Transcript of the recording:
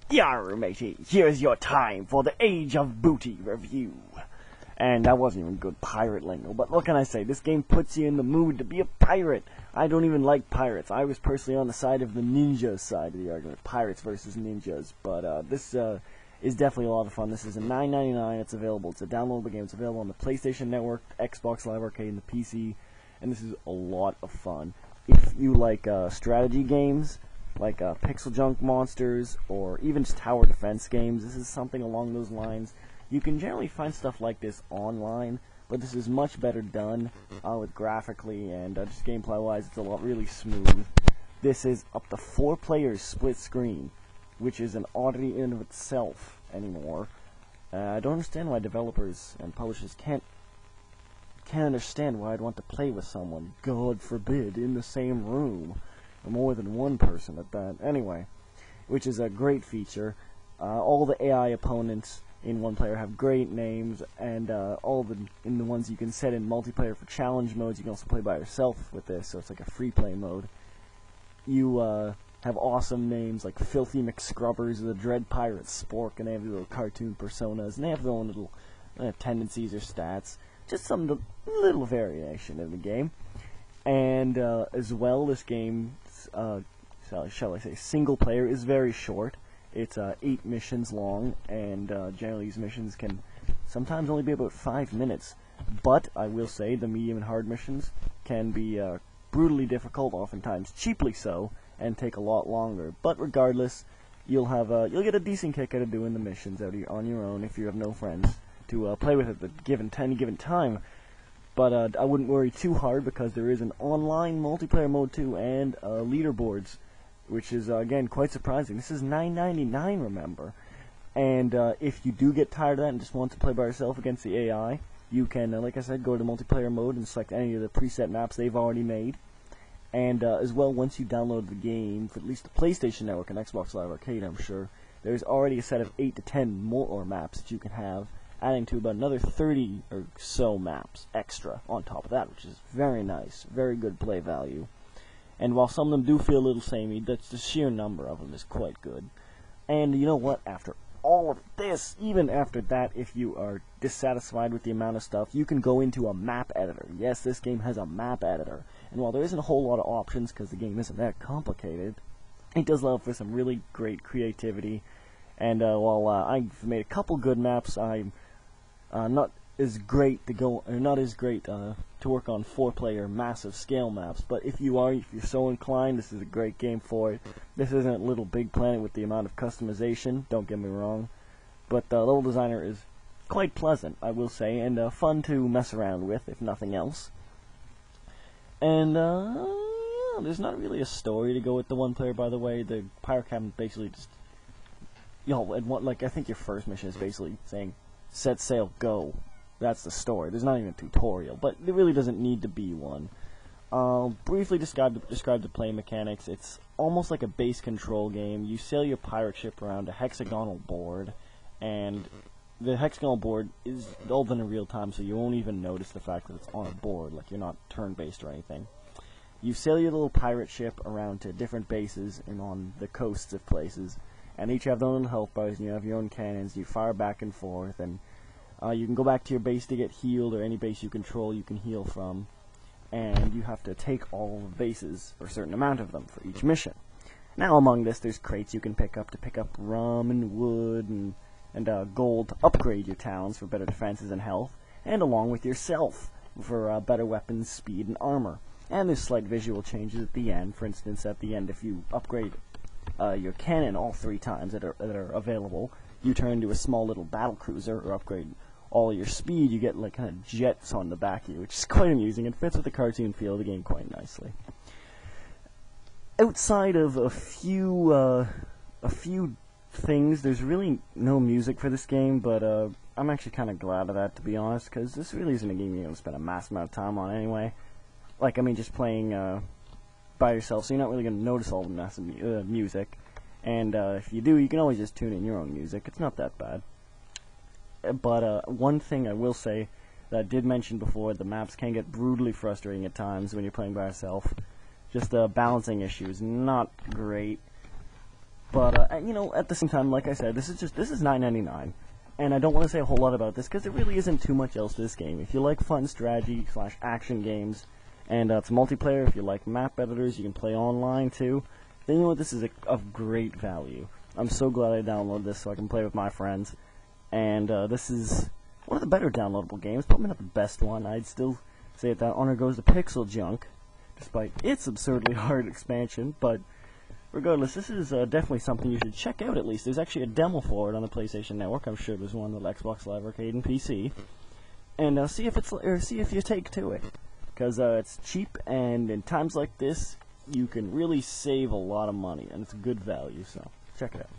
Yarr, matey, here's your time for the Age of Booty review. And that wasn't even good pirate lingo, but what can I say? This game puts you in the mood to be a pirate. I don't even like pirates. I was personally on the side of the ninjas side of the argument. Pirates versus ninjas. But this is definitely a lot of fun. This is a $9.99. It's available. It's a downloadable game. It's available on the PlayStation Network, Xbox Live Arcade, and the PC. And this is a lot of fun. If you like strategy games, like Pixel Junk Monsters, or even just tower defense games, this is something along those lines. You can generally find stuff like this online, but this is much better done with graphically and just gameplay-wise. It's a lot really smooth. This is up to 4 players split screen, which is an oddity in of itself anymore. I don't understand why developers and publishers can't understand why I'd want to play with someone, God forbid, in the same room. More than one person at that. Anyway, which is a great feature. All the AI opponents in one player have great names, and all the ones you can set in multiplayer for challenge modes. You can also play by yourself with this, so it's like a free play mode. You have awesome names like Filthy McScrubbers, the Dread Pirate Spork, and they have little cartoon personas, and they have their own little tendencies or stats. Just some little variation in the game. And as well, this game, shall I say, single player is very short. It's 8 missions long, and generally these missions can sometimes only be about 5 minutes. But I will say the medium and hard missions can be brutally difficult, oftentimes cheaply so, and take a lot longer. But regardless, you'll get a decent kick out of doing the missions on your own if you have no friends to play with at any given time. But I wouldn't worry too hard because there is an online multiplayer mode too, and leaderboards, which is again quite surprising. This is $9.99, remember. And if you do get tired of that and just want to play by yourself against the AI, you can, like I said, go to multiplayer mode and select any of the preset maps they've already made. And as well, once you download the game, for at least the PlayStation Network and Xbox Live Arcade, I'm sure, there's already a set of 8 to 10 more maps that you can have, adding to about another 30 or so maps extra on top of that, which is very nice, very good play value. And while some of them do feel a little samey, that's the sheer number of them is quite good. And you know what? After all of this, even after that, if you are dissatisfied with the amount of stuff, you can go into a map editor. Yes, this game has a map editor. And while there isn't a whole lot of options, because the game isn't that complicated, it does allow for some really great creativity. And while I've made a couple good maps, I'm not as great to work on 4-player massive scale maps. But if you're so inclined, this is a great game for it. This isn't Little Big Planet with the amount of customization, don't get me wrong, but the level designer is quite pleasant, I will say, and fun to mess around with, if nothing else. And yeah, there's not really a story to go with the one player. By the way, the pirate captain basically just, I think your first mission is basically saying, set sail, go. That's the story. There's not even a tutorial, but there really doesn't need to be one. I'll briefly describe the play mechanics. It's almost like a base control game. You sail your pirate ship around a hexagonal board, and the hexagonal board is all done in real time, so you won't even notice the fact that it's on a board, like you're not turn-based or anything. You sail your little pirate ship around to different bases and on the coasts of places, and each have their own health bars, and you have your own cannons. You fire back and forth, and you can go back to your base to get healed, or any base you control you can heal from. And you have to take all the bases, or a certain amount of them, for each mission. Now among this, there's crates you can pick up rum and wood and gold to upgrade your towns for better defenses and health, and along with yourself for better weapons, speed, and armor. And there's slight visual changes at the end. For instance, at the end, if you upgrade your cannon all 3 times that are available, you turn into a small little battle cruiser, or upgrade all your speed, you get like kind of jets on the back of you, which is quite amusing and fits with the cartoon feel of the game quite nicely. Outside of a few things, there's really no music for this game, but I'm actually kind of glad of that, to be honest, because this really isn't a game you're going to spend a mass amount of time on anyway. Like, I mean, just playing by yourself, so you're not really going to notice all the massive music. And if you do, you can always just tune in your own music. It's not that bad. But one thing I will say that I did mention before, the maps can get brutally frustrating at times when you're playing by yourself. Just the balancing issue is not great. But and, you know, at the same time, like I said, this is $9.99, and I don't want to say a whole lot about this because there really isn't too much else to this game. If you like fun strategy / action games, and it's multiplayer, if you like map editors, you can play online too. Then you know what, this is of great value. I'm so glad I downloaded this so I can play with my friends, and this is one of the better downloadable games. Probably not the best one. I'd still say that honor goes to Pixel Junk, despite its absurdly hard expansion, but regardless, this is definitely something you should check out at least. There's actually a demo for it on the PlayStation Network. I'm sure there's one with Xbox Live Arcade and PC. And see if you take to it, because it's cheap, and in times like this, you can really save a lot of money, and it's good value. So check it out.